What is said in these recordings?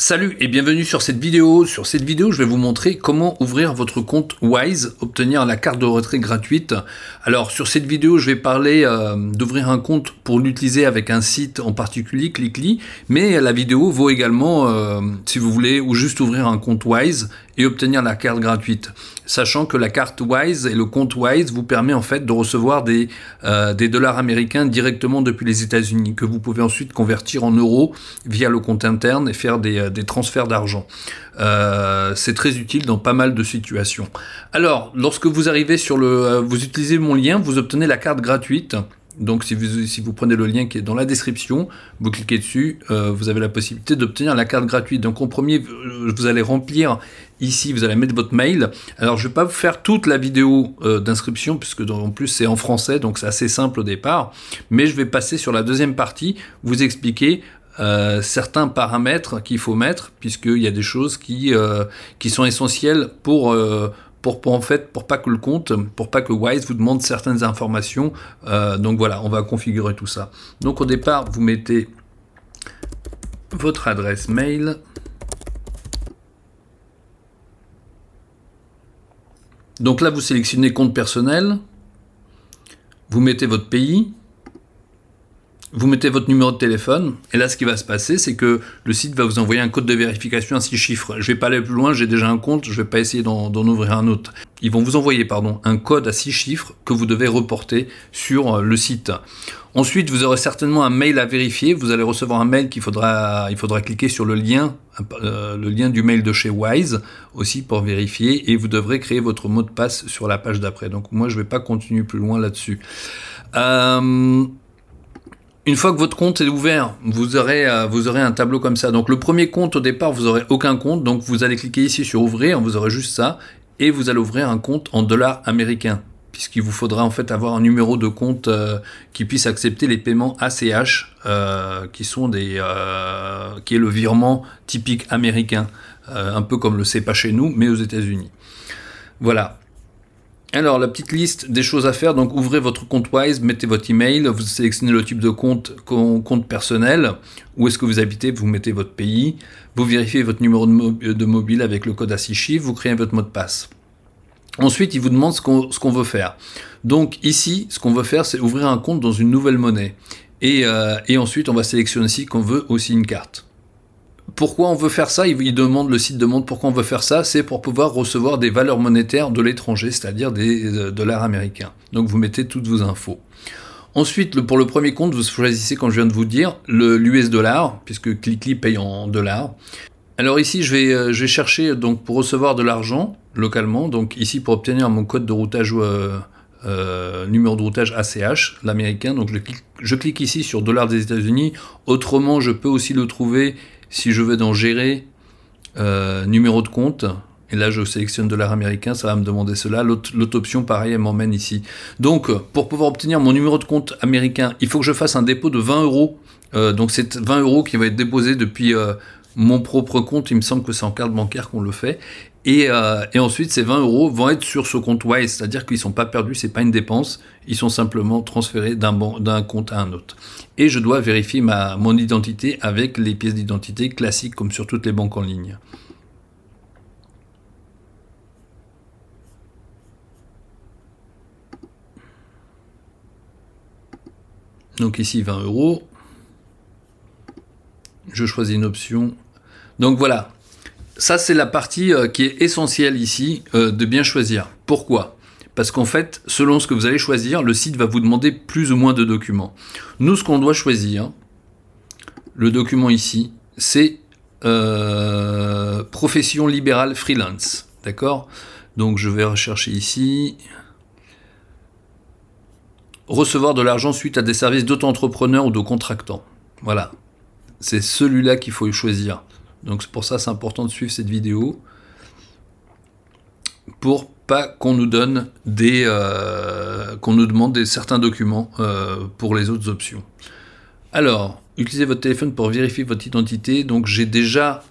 Salut et bienvenue sur cette vidéo. Sur cette vidéo, je vais vous montrer comment ouvrir votre compte Wise, obtenir la carte de retrait gratuite. Alors, sur cette vidéo, je vais parler d'ouvrir un compte pour l'utiliser avec un site en particulier, Clickly, mais la vidéo vaut également, si vous voulez, ou juste ouvrir un compte Wise et obtenir la carte gratuite. Sachant que la carte Wise et le compte Wise vous permet en fait de recevoir des dollars américains directement depuis les États-Unis, que vous pouvez ensuite convertir en euros via le compte interne et faire des transferts d'argent. C'est très utile dans pas mal de situations. Alors, lorsque vous arrivez sur vous utilisez mon lien, vous obtenez la carte gratuite. Donc si vous prenez le lien qui est dans la description, vous cliquez dessus, vous avez la possibilité d'obtenir la carte gratuite. Donc en premier, vous allez remplir ici, vous allez mettre votre mail. Alors je ne vais pas vous faire toute la vidéo d'inscription, puisque en plus c'est en français, donc c'est assez simple au départ. Mais je vais passer sur la deuxième partie, vous expliquer certains paramètres qu'il faut mettre, puisqu'il y a des choses qui sont essentielles pour pas que Wise vous demande certaines informations. Donc voilà, on va configurer tout ça. Donc au départ, vous mettez votre adresse mail. Donc là, vous sélectionnez compte personnel. Vous mettez votre pays. Vous mettez votre numéro de téléphone, et là ce qui va se passer, c'est que le site va vous envoyer un code de vérification à 6 chiffres. Je ne vais pas aller plus loin, j'ai déjà un compte, je ne vais pas essayer d'en ouvrir un autre. Ils vont vous envoyer un code à 6 chiffres que vous devez reporter sur le site. Ensuite, vous aurez certainement un mail à vérifier. Vous allez recevoir un mail il faudra cliquer sur le lien du mail de chez Wise aussi pour vérifier, et vous devrez créer votre mot de passe sur la page d'après. Donc moi, je ne vais pas continuer plus loin là-dessus. Une fois que votre compte est ouvert, vous aurez un tableau comme ça. Donc le premier compte, au départ, vous n'aurez aucun compte. Donc vous allez cliquer ici sur ouvrir, vous aurez juste ça. Et vous allez ouvrir un compte en dollars américains, puisqu'il vous faudra en fait avoir un numéro de compte qui puisse accepter les paiements ACH, qui est le virement typique américain. Un peu comme le SEPA chez nous, mais aux États-Unis. Voilà. Alors, la petite liste des choses à faire, donc ouvrez votre compte Wise, mettez votre email, vous sélectionnez le type de compte personnel, où est-ce que vous habitez, vous mettez votre pays, vous vérifiez votre numéro de mobile avec le code à 6 chiffres, vous créez votre mot de passe. Ensuite, il vous demande ce qu'on veut faire. Donc ici, ce qu'on veut faire, c'est ouvrir un compte dans une nouvelle monnaie. Et ensuite, on va sélectionner ici qu'on veut aussi une carte. Pourquoi on veut faire ça? Le site demande pourquoi on veut faire ça. C'est pour pouvoir recevoir des valeurs monétaires de l'étranger, c'est-à-dire des dollars américains. Donc vous mettez toutes vos infos. Ensuite, pour le premier compte, vous choisissez, comme je viens de vous dire, l'US dollar, puisque Clickly paye en dollars. Alors ici, je vais chercher donc pour recevoir de l'argent localement. Donc ici, pour obtenir mon code de routage, numéro de routage ACH, l'américain. Donc je clique ici sur dollars des États-Unis. Autrement, je peux aussi le trouver si je vais dans gérer numéro de compte, et là je sélectionne dollars américains, ça va me demander cela. L'autre option, pareil, elle m'emmène ici. Donc pour pouvoir obtenir mon numéro de compte américain, il faut que je fasse un dépôt de 20 euros. Donc c'est 20 euros qui va être déposé depuis mon propre compte. Il me semble que c'est en carte bancaire qu'on le fait. Et ensuite, ces 20 euros vont être sur ce compte Wise, c'est-à-dire qu'ils ne sont pas perdus, c'est pas une dépense, ils sont simplement transférés d'un compte à un autre. Et je dois vérifier mon identité avec les pièces d'identité classiques, comme sur toutes les banques en ligne. Donc ici, 20 euros. Je choisis une option. Donc voilà. Ça, c'est la partie qui est essentielle ici, de bien choisir. Pourquoi? Parce qu'en fait, selon ce que vous allez choisir, le site va vous demander plus ou moins de documents. Nous, ce qu'on doit choisir, le document ici, c'est profession libérale freelance. D'accord? Donc, je vais rechercher ici. Recevoir de l'argent suite à des services d'auto-entrepreneur ou de contractant. Voilà. C'est celui-là qu'il faut choisir. Donc c'est pour ça c'est important de suivre cette vidéo pour pas qu'on nous donne qu'on nous demande certains documents pour les autres options. Alors, utilisez votre téléphone pour vérifier votre identité. Donc j'ai déjà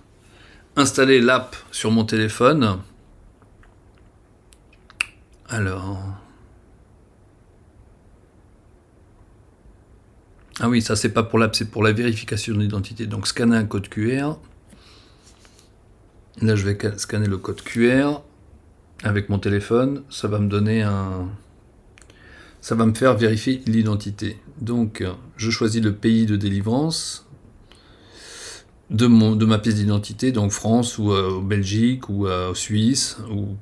installé l'app sur mon téléphone. Alors, ah oui, ça c'est pas pour l'app, c'est pour la vérification d'identité. Donc scanner un code QR. Là, je vais scanner le code QR avec mon téléphone. Ça va me donner ça va me faire vérifier l'identité. Donc, je choisis le pays de délivrance de ma pièce d'identité, donc France ou Belgique ou Suisse ou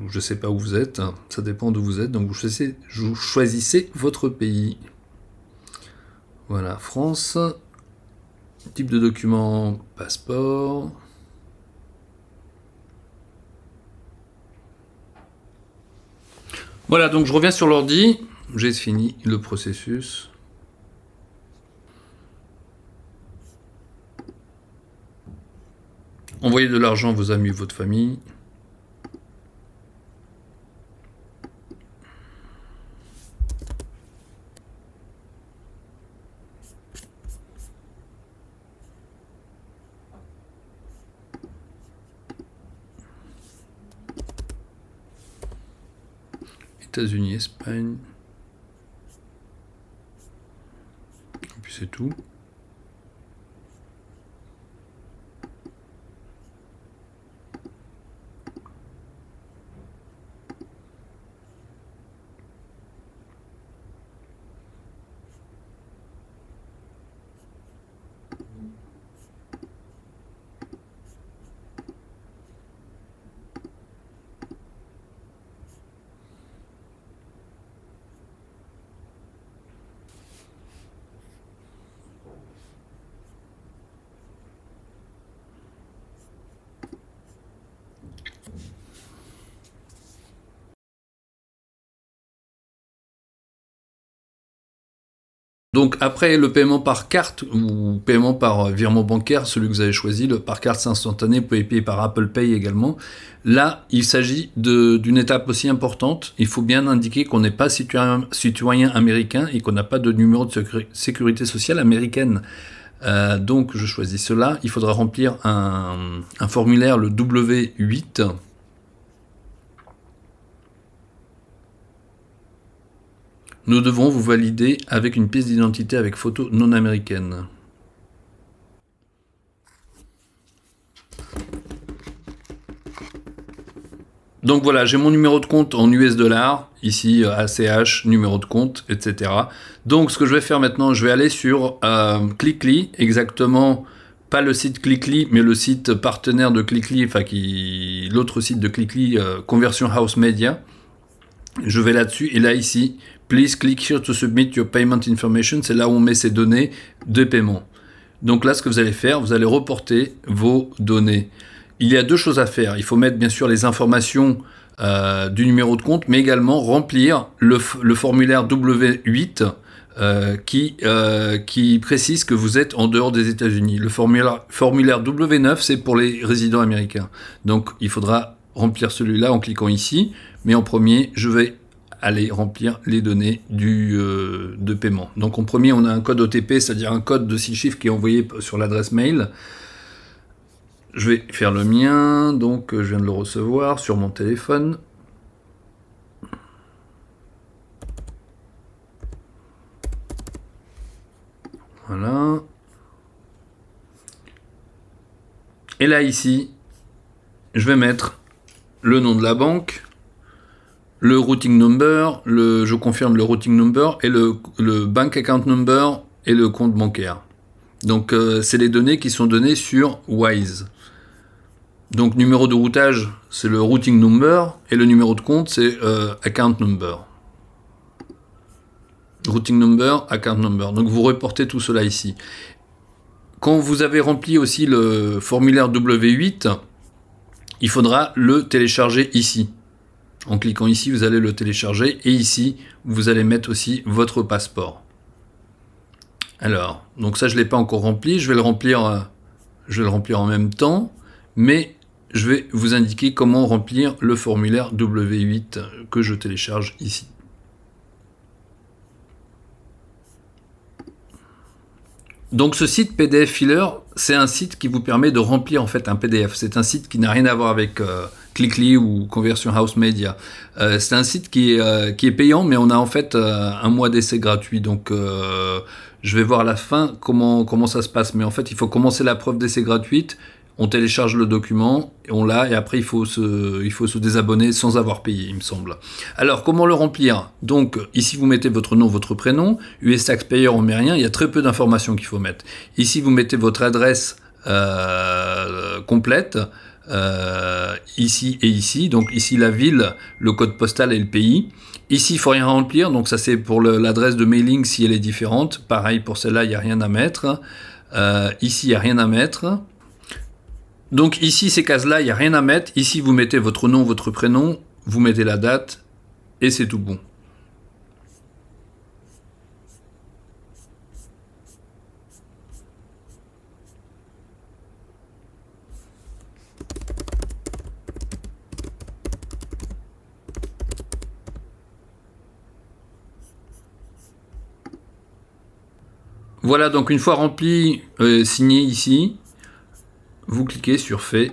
je sais pas où vous êtes. Ça dépend d'où vous êtes. Donc, vous choisissez votre pays. Voilà, France. Type de document, passeport. Voilà, donc je reviens sur l'ordi, j'ai fini le processus. Envoyez de l'argent à vos amis, votre famille. États-Unis, Espagne. Et puis c'est tout. Donc après le paiement par carte ou paiement par virement bancaire, celui que vous avez choisi, le par carte c'est instantané, vous pouvez payer par Apple Pay également. Là, il s'agit d'une étape aussi importante. Il faut bien indiquer qu'on n'est pas citoyen américain et qu'on n'a pas de numéro de sécurité sociale américaine. Donc je choisis cela. Il faudra remplir un formulaire, le W8. Nous devons vous valider avec une pièce d'identité avec photo non américaine. Donc voilà, j'ai mon numéro de compte en US dollars, ici ACH, numéro de compte, etc. Donc ce que je vais faire maintenant, je vais aller sur Clickly, exactement, pas le site Clickly, mais le site partenaire de Clickly, enfin l'autre site de Clickly, Conversion House Media. Je vais là-dessus, et là ici, please click here to submit your payment information, c'est là où on met ses données de paiement. Donc là, ce que vous allez faire, vous allez reporter vos données. Il y a deux choses à faire. Il faut mettre bien sûr les informations du numéro de compte, mais également remplir le formulaire W8 qui précise que vous êtes en dehors des États-Unis. Le formulaire W9, c'est pour les résidents américains. Donc il faudra remplir celui-là en cliquant ici, mais en premier, je vais aller remplir les données de paiement. Donc en premier, on a un code OTP, c'est-à-dire un code de 6 chiffres qui est envoyé sur l'adresse mail. Je vais faire le mien, donc je viens de le recevoir sur mon téléphone. Voilà. Et là, ici, je vais mettre le nom de la banque, le routing number, je confirme le routing number, et le bank account number et le compte bancaire. Donc, c'est les données qui sont données sur Wise. Donc, numéro de routage, c'est le routing number, et le numéro de compte, c'est account number. Routing number, account number. Donc, vous reportez tout cela ici. Quand vous avez rempli aussi le formulaire W8, il faudra le télécharger ici. En cliquant ici, vous allez le télécharger, et ici, vous allez mettre aussi votre passeport. Alors, donc ça, je ne l'ai pas encore rempli, je vais le remplir en même temps, mais je vais vous indiquer comment remplir le formulaire W8 que je télécharge ici. Donc ce site PDF Filler, c'est un site qui vous permet de remplir en fait un PDF. C'est un site qui n'a rien à voir avec Clickly ou Conversion House Media. C'est un site qui est payant, mais on a en fait un mois d'essai gratuit. Donc je vais voir à la fin comment ça se passe. Mais en fait, il faut commencer la preuve d'essai gratuite on télécharge le document, on l'a, et après il faut se désabonner sans avoir payé, il me semble. Alors, comment le remplir? Donc, ici vous mettez votre nom, votre prénom, US Taxpayer, on met rien, il y a très peu d'informations qu'il faut mettre. Ici vous mettez votre adresse complète, ici et ici, donc ici la ville, le code postal et le pays. Ici il faut rien remplir, donc ça c'est pour l'adresse de mailing si elle est différente, pareil pour celle-là il n'y a rien à mettre, ici il n'y a rien à mettre. Donc ici, ces cases-là, il n'y a rien à mettre. Ici, vous mettez votre nom, votre prénom, vous mettez la date, et c'est tout bon. Voilà, donc une fois rempli, signé ici, vous cliquez sur Fait.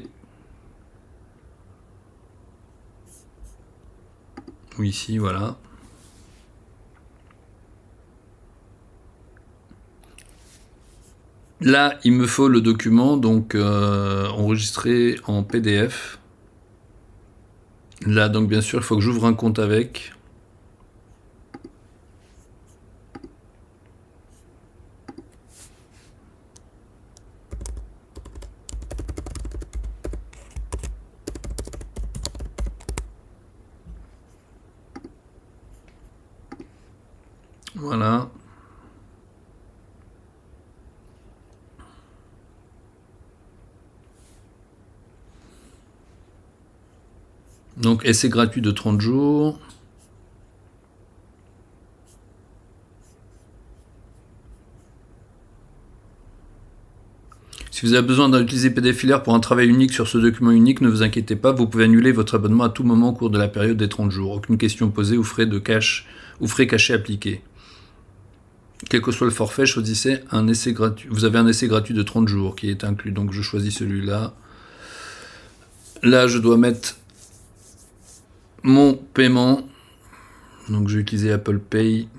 Ou ici, voilà. Là, il me faut le document, donc enregistré en PDF. Là, donc bien sûr, il faut que j'ouvre un compte avec. Voilà. Donc, essai gratuit de 30 jours. Si vous avez besoin d'utiliser PDF Filler pour un travail unique sur ce document unique, ne vous inquiétez pas, vous pouvez annuler votre abonnement à tout moment au cours de la période des 30 jours. Aucune question posée ou frais cachés appliqués. Quel que soit le forfait, choisissez un essai gratuit. Vous avez un essai gratuit de 30 jours qui est inclus, donc je choisis celui-là. Là, je dois mettre mon paiement. Donc je vais utiliser Apple Pay.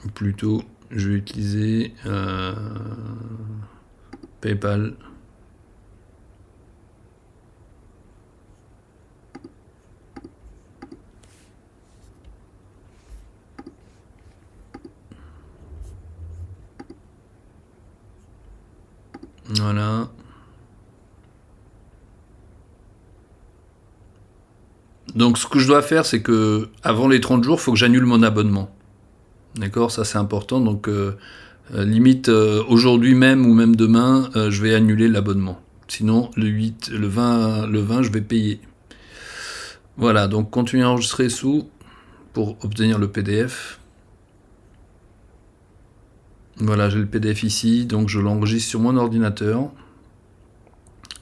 Ou plutôt, je vais utiliser PayPal. Voilà. Donc ce que je dois faire, c'est que avant les 30 jours, il faut que j'annule mon abonnement. D'accord, ça c'est important. Donc limite aujourd'hui même ou même demain, je vais annuler l'abonnement. Sinon le 8, le 20, je vais payer. Voilà, donc continuer à enregistrer sous pour obtenir le PDF. Voilà, j'ai le PDF ici, donc je l'enregistre sur mon ordinateur.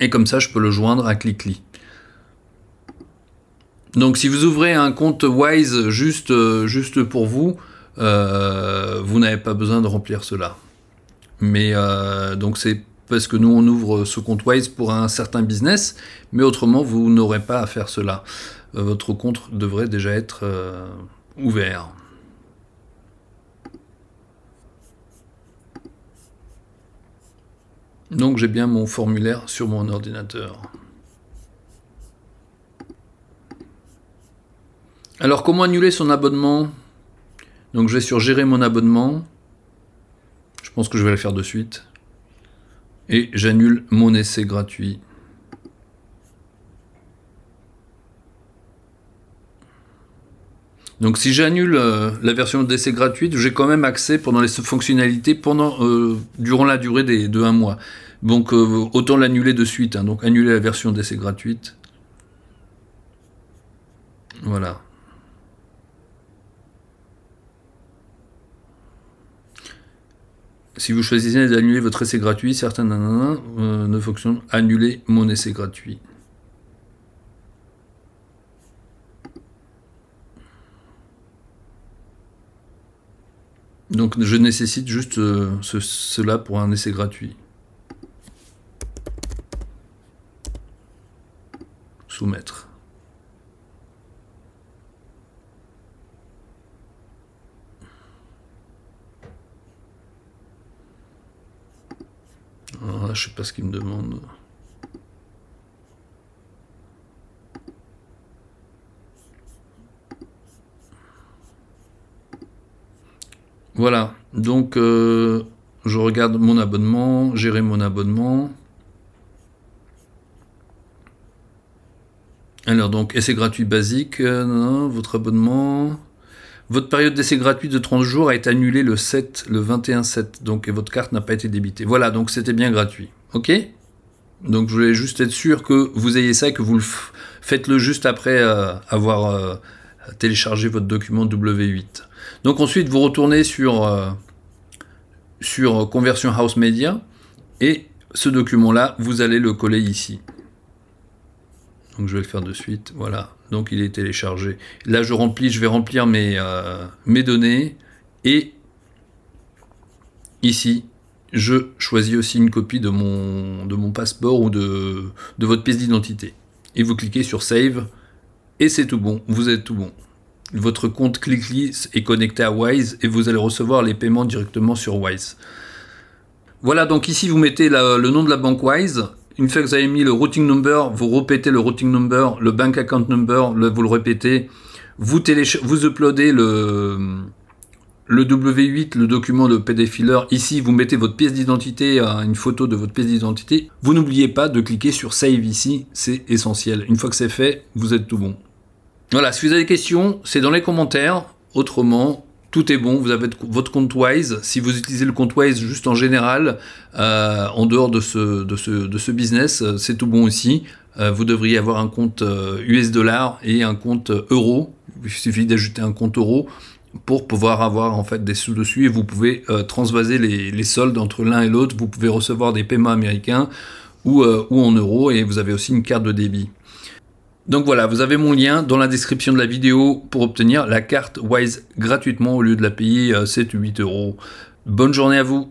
Et comme ça, je peux le joindre à Clickly. Donc si vous ouvrez un compte Wise juste pour vous, vous n'avez pas besoin de remplir cela. Mais donc c'est parce que nous on ouvre ce compte Wise pour un certain business, mais autrement vous n'aurez pas à faire cela. Votre compte devrait déjà être ouvert. Donc j'ai bien mon formulaire sur mon ordinateur. Alors comment annuler son abonnement? Donc je vais sur gérer mon abonnement. Je pense que je vais le faire de suite. Et j'annule mon essai gratuit. Donc si j'annule la version d'essai gratuite, j'ai quand même accès pendant les fonctionnalités durant la durée de 1 mois. Donc autant l'annuler de suite. Hein. Donc annuler la version d'essai gratuite. Voilà. Si vous choisissez d'annuler votre essai gratuit, certains ne fonctionnent. Annuler mon essai gratuit. Donc je nécessite juste cela pour un essai gratuit. Soumettre. là, je sais pas ce qu'il me demande. Voilà, donc je regarde mon abonnement, gérer mon abonnement. Alors donc, essai gratuit basique, non, votre abonnement. Votre période d'essai gratuit de 30 jours a été annulée le 21/7, donc et votre carte n'a pas été débitée. Voilà, donc c'était bien gratuit. Ok? Donc je voulais juste être sûr que vous ayez ça et que vous faites-le juste après avoir téléchargé votre document W8. Donc ensuite, vous retournez sur Conversion House Media et ce document-là, vous allez le coller ici. Donc je vais le faire de suite, voilà. Donc il est téléchargé. Là je vais remplir mes données et ici je choisis aussi une copie de mon passeport ou de votre pièce d'identité. Et vous cliquez sur Save et c'est tout bon, vous êtes tout bon. Votre compte Clickly est connecté à Wise et vous allez recevoir les paiements directement sur Wise. Voilà, donc ici vous mettez le nom de la banque Wise. Une fois que vous avez mis le routing number, vous répétez le routing number, le bank account number, vous le répétez. Vous uploadez le W8, le document de PDF Filler. Ici, vous mettez votre pièce d'identité, une photo de votre pièce d'identité. Vous n'oubliez pas de cliquer sur Save ici, c'est essentiel. Une fois que c'est fait, vous êtes tout bon. Voilà, si vous avez des questions, c'est dans les commentaires. Autrement, tout est bon, vous avez votre compte Wise. Si vous utilisez le compte Wise juste en général, en dehors de ce business, c'est tout bon aussi. Vous devriez avoir un compte US dollar et un compte euro. Il suffit d'ajouter un compte euro pour pouvoir avoir en fait des sous dessus et vous pouvez transvaser les soldes entre l'un et l'autre. Vous pouvez recevoir des paiements américains ou en euros et vous avez aussi une carte de débit. Donc voilà, vous avez mon lien dans la description de la vidéo pour obtenir la carte Wise gratuitement au lieu de la payer 7 ou 8 euros. Bonne journée à vous!